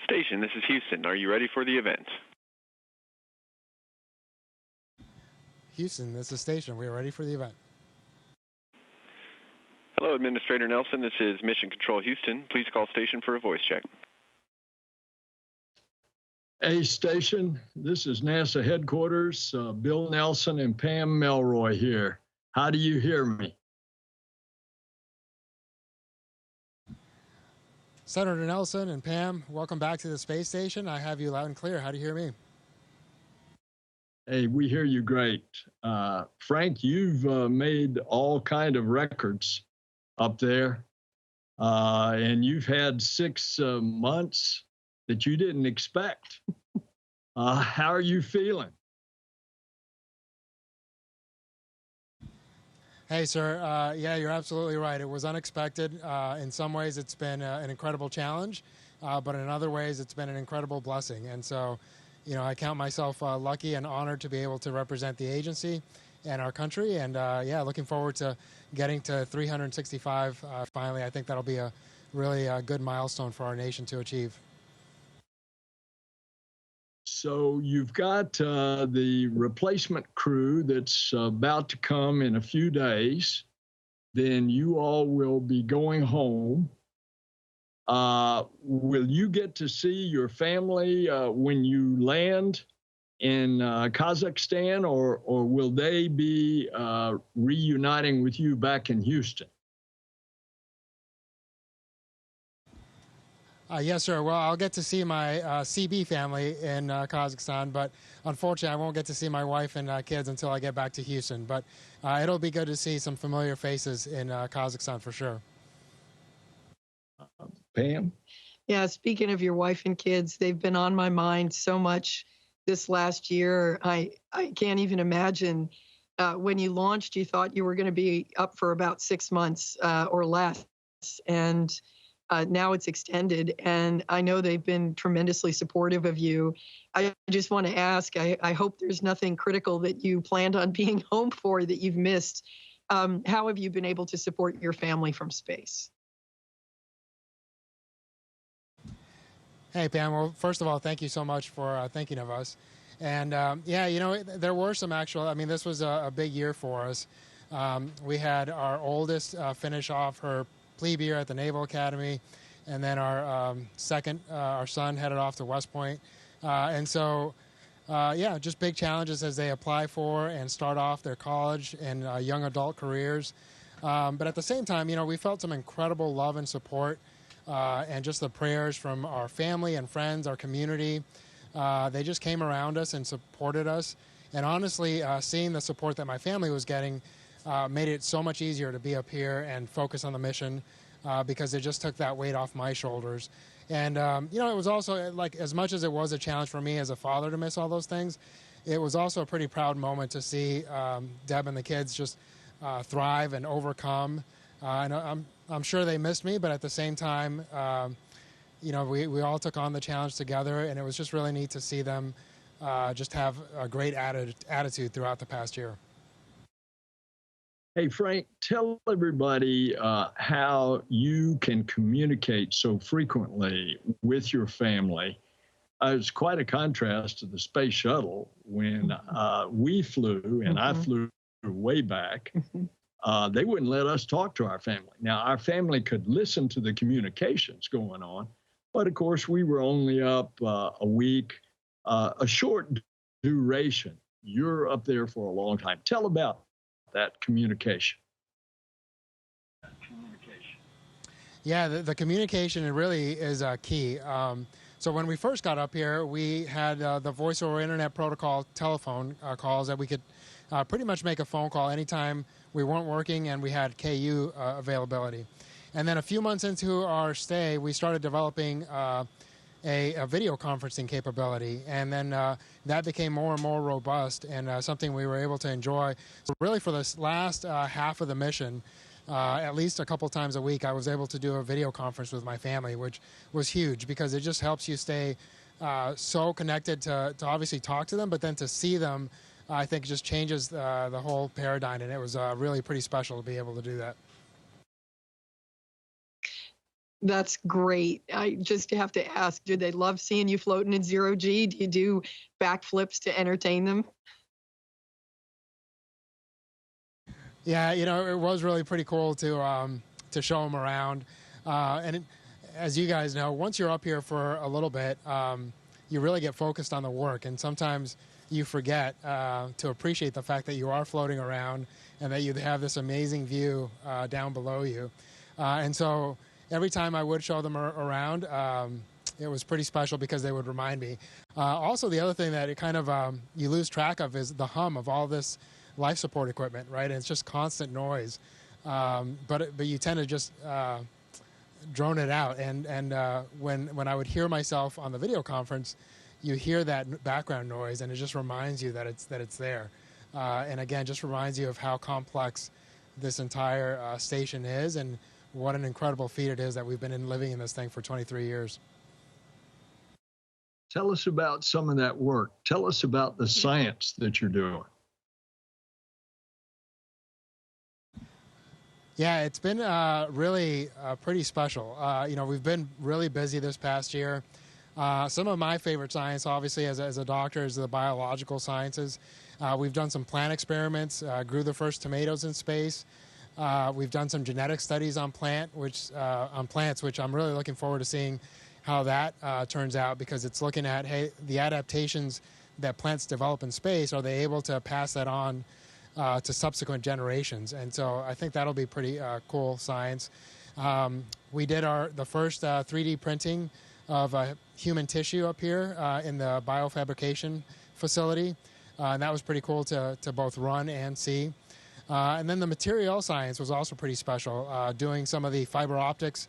Station, this is Houston. Are you ready for the event? Houston, this is Station. We are ready for the event. Hello, Administrator Nelson. This is Mission Control Houston. Please call Station for a voice check. Hey, Station. This is NASA headquarters. Bill Nelson and Pam Melroy here. How do you hear me? Senator Nelson and Pam, welcome back to the space station. I have you loud and clear. How do you hear me? Hey, we hear you great. Frank, you've made all kind of records up there, and you've had 6 months that you didn't expect. How are you feeling? Hey, sir. Yeah, you're absolutely right. It was unexpected. In some ways, it's been an incredible challenge, but in other ways, it's been an incredible blessing. And so, you know, I count myself lucky and honored to be able to represent the agency and our country. And yeah, looking forward to getting to 365 finally. I think that'll be a really good milestone for our nation to achieve. So you've got the replacement crew that's about to come in a few days. Then you all will be going home. Will you get to see your family when you land in Kazakhstan, or will they be reuniting with you back in Houston? Yes, sir. Well, I'll get to see my CB family in Kazakhstan, but unfortunately, I won't get to see my wife and kids until I get back to Houston. But it'll be good to see some familiar faces in Kazakhstan for sure. Pam? Yeah, speaking of your wife and kids, they've been on my mind so much this last year. I can't even imagine. When you launched, you thought you were going to be up for about 6 months or less. And now it's extended, and I know they've been tremendously supportive of you. I just want to ask, I hope there's nothing critical that you planned on being home for that you've missed. How have you been able to support your family from space? Hey, Pam. Well, first of all, thank you so much for thinking of us. And yeah, you know, there were some actual, I mean, this was a big year for us. We had our oldest finish off her plebe year at the Naval Academy, and then our our son headed off to West Point. And so, yeah, just big challenges as they apply for and start off their college and young adult careers. But at the same time, you know, we felt some incredible love and support and just the prayers from our family and friends, our community. They just came around us and supported us. And honestly, seeing the support that my family was getting made it so much easier to be up here and focus on the mission because it just took that weight off my shoulders. And, you know, it was also, like, as much as it was a challenge for me as a father to miss all those things, it was also a pretty proud moment to see Deb and the kids just thrive and overcome. And I'm sure they missed me, but at the same time, you know, we all took on the challenge together, and it was just really neat to see them just have a great attitude throughout the past year. Hey, Frank, tell everybody how you can communicate so frequently with your family. It's quite a contrast to the space shuttle when we flew, and I flew way back. They wouldn't let us talk to our family. Now, our family could listen to the communications going on, but of course, we were only up a week, a short duration. You're up there for a long time. Tell about that communication. Yeah, the communication really is key. So when we first got up here, we had the voice over internet protocol telephone calls that we could pretty much make a phone call anytime we weren't working and we had KU availability. And then a few months into our stay, we started developing a video conferencing capability. And then that became more and more robust and something we were able to enjoy. So really for this last half of the mission, at least a couple times a week, I was able to do a video conference with my family, which was huge because it just helps you stay so connected to obviously talk to them, but then to see them, I think just changes the whole paradigm. And it was really pretty special to be able to do that. That's great. I just have to ask, do they love seeing you floating in zero G? Do you do backflips to entertain them? Yeah, it was really pretty cool to show them around. As you guys know, once you're up here for a little bit, you really get focused on the work, and sometimes you forget to appreciate the fact that you are floating around and that you have this amazing view down below you. And so every time I would show them around, it was pretty special because they would remind me. Also, the other thing that it kind of you lose track of is the hum of all this life support equipment, right? And it's just constant noise, but you tend to just drone it out. And when I would hear myself on the video conference, you hear that background noise, and it just reminds you that it's there. And again, just reminds you of how complex this entire station is, and what an incredible feat it is that we've been living in this thing for 23 years. Tell us about some of that work. Tell us about the science that you're doing. Yeah, it's been really pretty special. We've been really busy this past year. Some of my favorite science, obviously, as a doctor, is the biological sciences. We've done some plant experiments, grew the first tomatoes in space. We've done some genetic studies on plants, which I'm really looking forward to seeing how that turns out, because it's looking at, hey, the adaptations that plants develop in space, are they able to pass that on to subsequent generations? And so I think that'll be pretty cool science. We did the first 3D printing of human tissue up here in the biofabrication facility, and that was pretty cool to both run and see. And then the material science was also pretty special, doing some of the fiber optics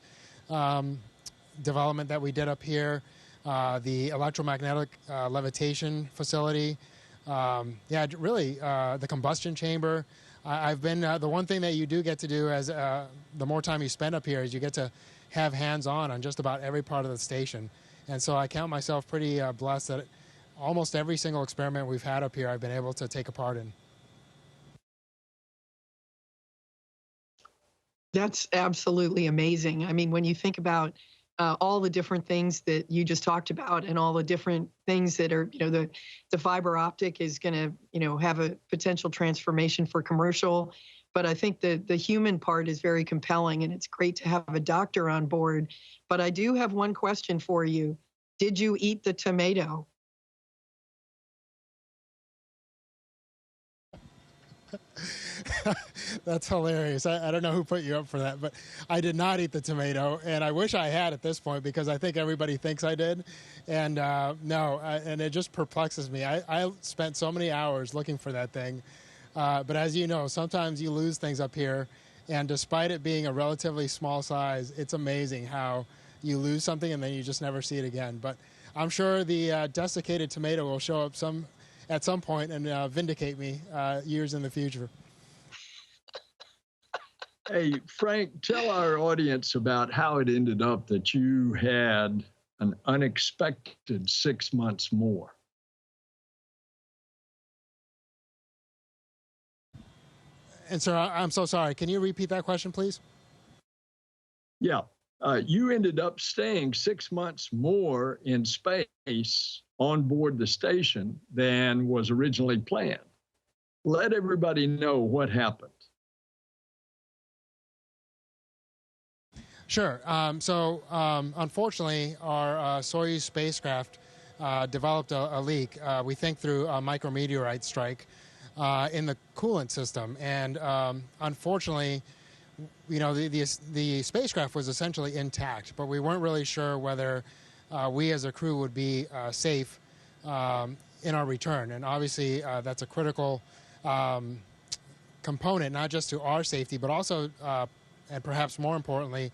development that we did up here, the electromagnetic levitation facility. The combustion chamber. I've been the one thing that you do get to do as the more time you spend up here is you get to have hands-on just about every part of the station. And so I count myself pretty blessed that almost every single experiment we've had up here I've been able to take a part in. That's absolutely amazing. I mean, when you think about all the different things that you just talked about, and all the different things that are, the fiber optic is going to, have a potential transformation for commercial. But I think the human part is very compelling, and it's great to have a doctor on board. But I do have one question for you. Did you eat the tomato? That's hilarious. I don't know who put you up for that, but I did not eat the tomato, and I wish I had at this point, because I think everybody thinks I did. And no, and it just perplexes me. I spent so many hours looking for that thing. But as you know, sometimes you lose things up here, and despite it being a relatively small size, it's amazing how you lose something and then you just never see it again. But I'm sure the desiccated tomato will show up at some point and vindicate me years in the future. Hey, Frank, tell our audience about how it ended up that you had an unexpected 6 months more. And sir, I'm so sorry. Can you repeat that question, please? Yeah. You ended up staying 6 months more in space on board the station than was originally planned. Let everybody know what happened. Sure. Unfortunately, our Soyuz spacecraft developed a leak, we think through a micrometeorite strike in the coolant system. And unfortunately, the spacecraft was essentially intact, but we weren't really sure whether we as a crew would be safe in our return. And obviously, that's a critical component, not just to our safety, but also, and perhaps more importantly,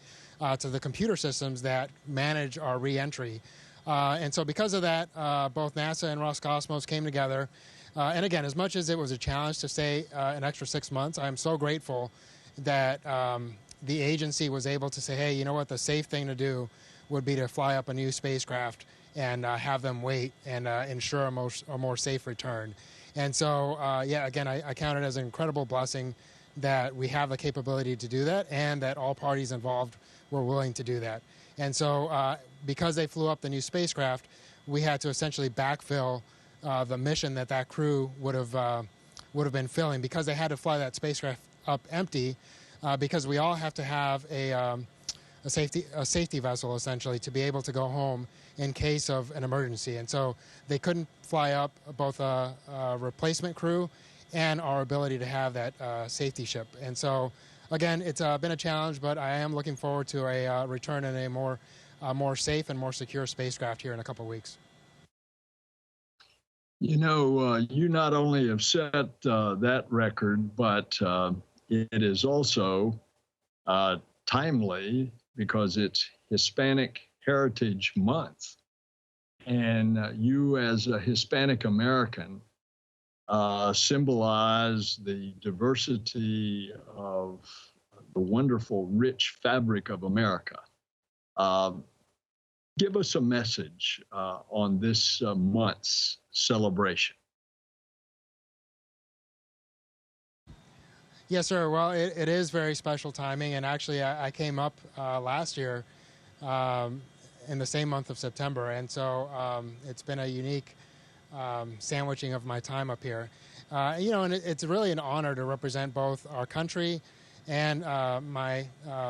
to the computer systems that manage our re-entry. And so because of that, both NASA and Roscosmos came together. And again, as much as it was a challenge to stay an extra 6 months, I'm so grateful that the agency was able to say, hey, you know what, the safe thing to do would be to fly up a new spacecraft and have them wait and ensure a more safe return. And so, again, I count it as an incredible blessing that we have the capability to do that and that all parties involved were willing to do that. And so because they flew up the new spacecraft, we had to essentially backfill the mission that crew would have been filling, because they had to fly that spacecraft up empty, because we all have to have a safety vessel essentially to be able to go home in case of an emergency. And so they couldn't fly up both a replacement crew and our ability to have that safety ship. And so again, it's been a challenge, but I am looking forward to a return in a more safe and more secure spacecraft here in a couple of weeks. You know, you not only have set that record, but it is also timely because it's Hispanic Heritage Month. And you, as a Hispanic American, symbolize the diversity of the wonderful, rich fabric of America. Give us a message on this month's celebration. Yes, sir. Well, it is very special timing. And actually, I came up last year in the same month of September. And so it's been a unique sandwiching of my time up here. And it's really an honor to represent both our country and my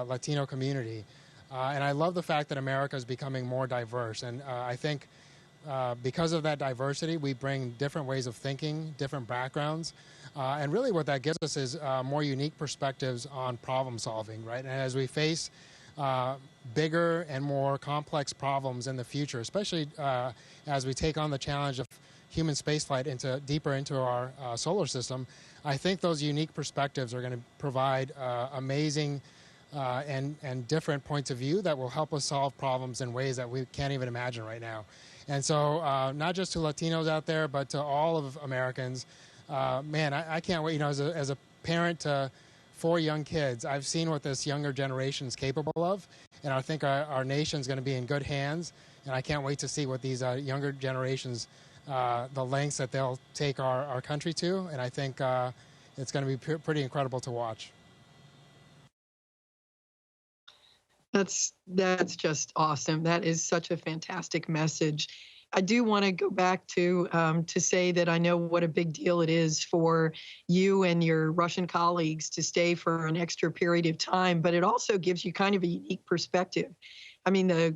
Latino community. And I love the fact that America is becoming more diverse. And I think because of that diversity, we bring different ways of thinking, different backgrounds. And really what that gives us is more unique perspectives on problem solving, right? And as we face bigger and more complex problems in the future, especially as we take on the challenge of human spaceflight deeper into our solar system, I think those unique perspectives are going to provide amazing and different points of view that will help us solve problems in ways that we can't even imagine right now. And so not just to Latinos out there, but to all of Americans, man, I can't wait. As a parent to 4 young kids, I've seen what this younger generation is capable of, and I think our nation's going to be in good hands, and I can't wait to see what these younger generations, the lengths that they'll take our country to, and I think it's going to be pretty incredible to watch. That's just awesome. That is such a fantastic message. I do want to go back to say that I know what a big deal it is for you and your Russian colleagues to stay for an extra period of time, but it also gives you kind of a unique perspective. I mean, the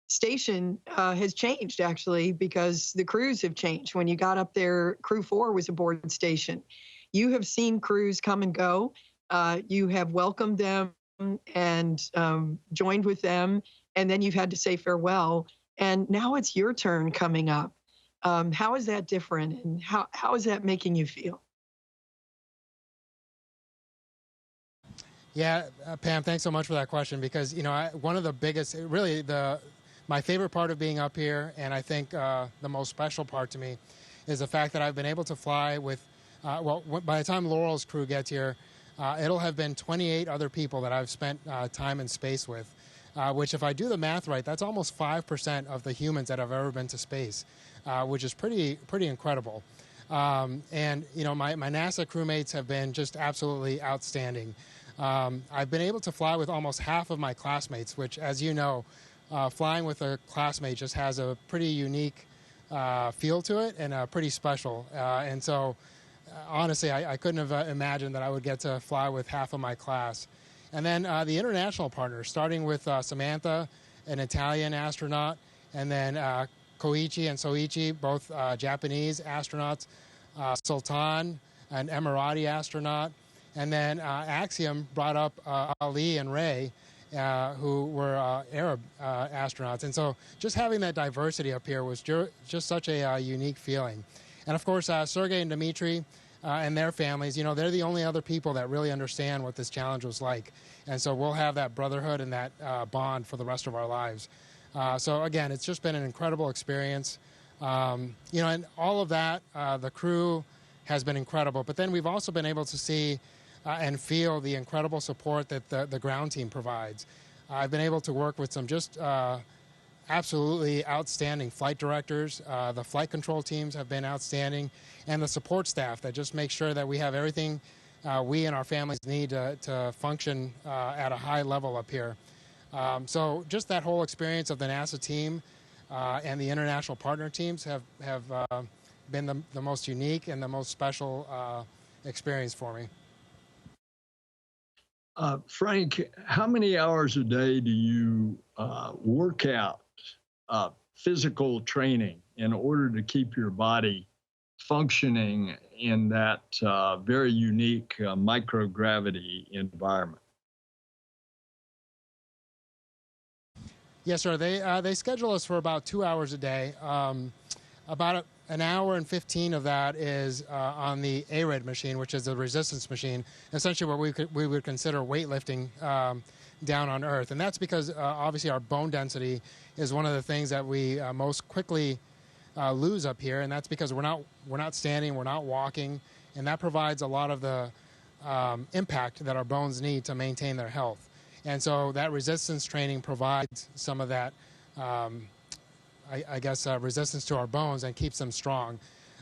station has changed, actually, because the crews have changed. When you got up there, Crew 4 was aboard station. You have seen crews come and go. You have welcomed them and joined with them, and then you've had to say farewell. And now it's your turn coming up. How is that different, and how is that making you feel? Yeah, Pam, thanks so much for that question, because one of the biggest, really my favorite part of being up here, and I think the most special part to me, is the fact that I've been able to fly with, by the time Laurel's crew gets here, it'll have been 28 other people that I've spent time in space with. Which, if I do the math right, that's almost 5% of the humans that have ever been to space, which is pretty incredible. And my NASA crewmates have been just absolutely outstanding. I've been able to fly with almost half of my classmates, which, as you know, flying with a classmate just has a pretty unique feel to it and pretty special. And so, honestly, I couldn't have imagined that I would get to fly with half of my class. And then the international partners, starting with Samantha, an Italian astronaut, and then Koichi and Soichi, both Japanese astronauts, Sultan, an Emirati astronaut, and then Axiom brought up Ali and Ray, who were Arab astronauts. And so just having that diversity up here was just such a unique feeling. And of course, Sergey and Dmitry, and their families, they're the only other people that really understand what this challenge was like. And so we'll have that brotherhood and that bond for the rest of our lives. So again, it's just been an incredible experience. And all of that, the crew has been incredible. But then we've also been able to see and feel the incredible support that the ground team provides. I've been able to work with some just absolutely outstanding flight directors. The flight control teams have been outstanding, and the support staff that just make sure that we have everything we and our families need to function at a high level up here. So just that whole experience of the NASA team and the international partner teams have been the most unique and the most special experience for me. Frank, how many hours a day do you work out physical training in order to keep your body functioning in that very unique microgravity environment? Yes, sir. They schedule us for about 2 hours a day. About an hour and 15 of that is on the ARID machine, which is the resistance machine, essentially what we would consider weightlifting down on Earth. And that's because obviously our bone density is one of the things that we most quickly lose up here, and that's because we're not standing, we're not walking, and that provides a lot of the impact that our bones need to maintain their health. And so that resistance training provides some of that resistance to our bones and keeps them strong.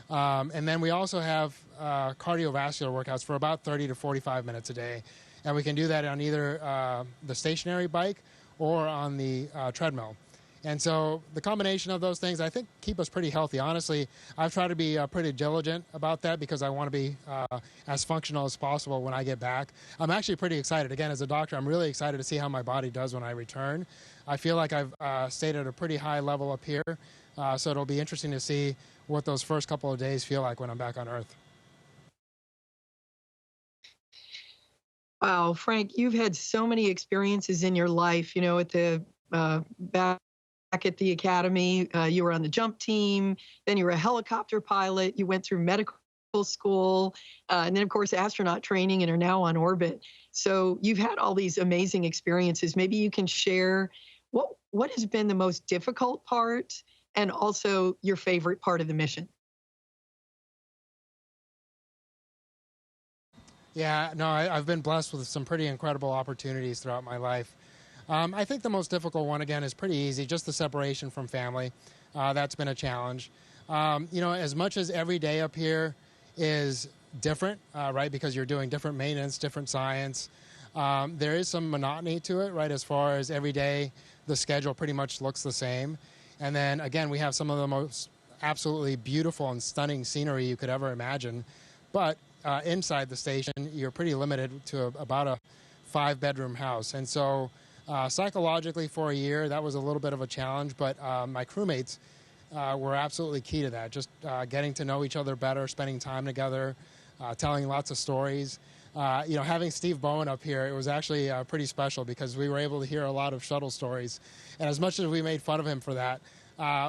And then we also have cardiovascular workouts for about 30 to 45 minutes a day. And we can do that on either the stationary bike or on the treadmill. And so the combination of those things, I think, keep us pretty healthy. Honestly, I've tried to be pretty diligent about that because I want to be as functional as possible when I get back. I'm actually pretty excited. Again, as a doctor, I'm really excited to see how my body does when I return. I feel like I've stayed at a pretty high level up here, so it'll be interesting to see what those first couple of days feel like when I'm back on Earth. Wow, Frank, you've had so many experiences in your life, at the back at the academy, you were on the jump team, then you were a helicopter pilot, you went through medical school, and then, of course, astronaut training and are now on orbit. So you've had all these amazing experiences. Maybe you can share what has been the most difficult part and also your favorite part of the mission. Yeah, no, I've been blessed with some pretty incredible opportunities throughout my life. I think the most difficult one, again, is pretty easy, just the separation from family. That's been a challenge. As much as every day up here is different, right, because you're doing different maintenance, different science, there is some monotony to it, right, as far as every day the schedule pretty much looks the same. And then, again, we have some of the most absolutely beautiful and stunning scenery you could ever imagine. But inside the station, you're pretty limited to about a 5-bedroom house. And so psychologically for a year, that was a little bit of a challenge, but my crewmates were absolutely key to that, just getting to know each other better, spending time together, telling lots of stories. Having Steve Bowen up here, it was actually pretty special because we were able to hear a lot of shuttle stories. And as much as we made fun of him for that,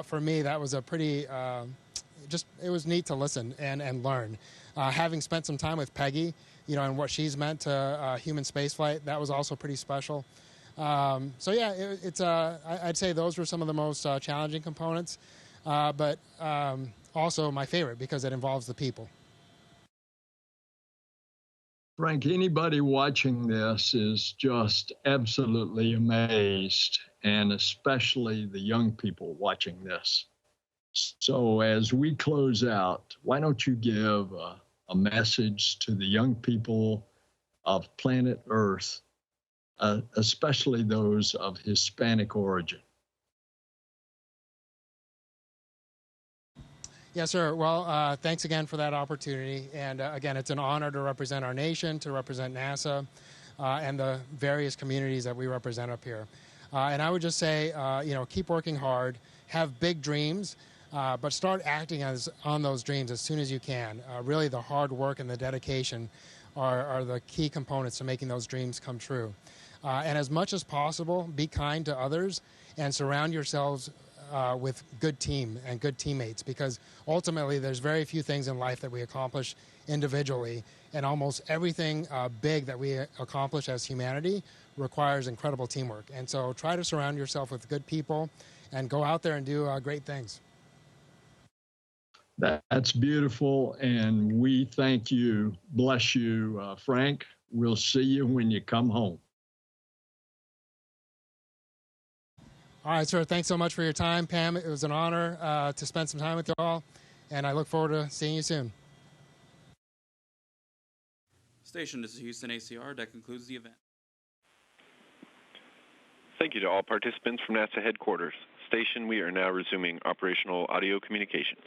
for me, that was a pretty, it was neat to listen and learn. Having spent some time with Peggy, and what she's meant to human spaceflight, that was also pretty special. I'd say those were some of the most challenging components, but also my favorite because it involves the people. Frank, anybody watching this is just absolutely amazed, and especially the young people watching this. So as we close out, why don't you give a message to the young people of planet Earth, especially those of Hispanic origin? Yes, sir. Well, thanks again for that opportunity. And again, it's an honor to represent our nation, to represent NASA, and the various communities that we represent up here. And I would just say, keep working hard, have big dreams, but start acting on those dreams as soon as you can. Really, the hard work and the dedication are the key components to making those dreams come true. And as much as possible, be kind to others and surround yourselves with good team and good teammates, because ultimately there's very few things in life that we accomplish individually, and almost everything big that we accomplish as humanity requires incredible teamwork. And so try to surround yourself with good people and go out there and do great things. That's beautiful, and we thank you. Bless you, Frank. We'll see you when you come home. All right, sir. Thanks so much for your time, Pam. It was an honor to spend some time with you all, and I look forward to seeing you soon. Station, this is Houston ACR. That concludes the event. Thank you to all participants from NASA headquarters. Station, we are now resuming operational audio communications.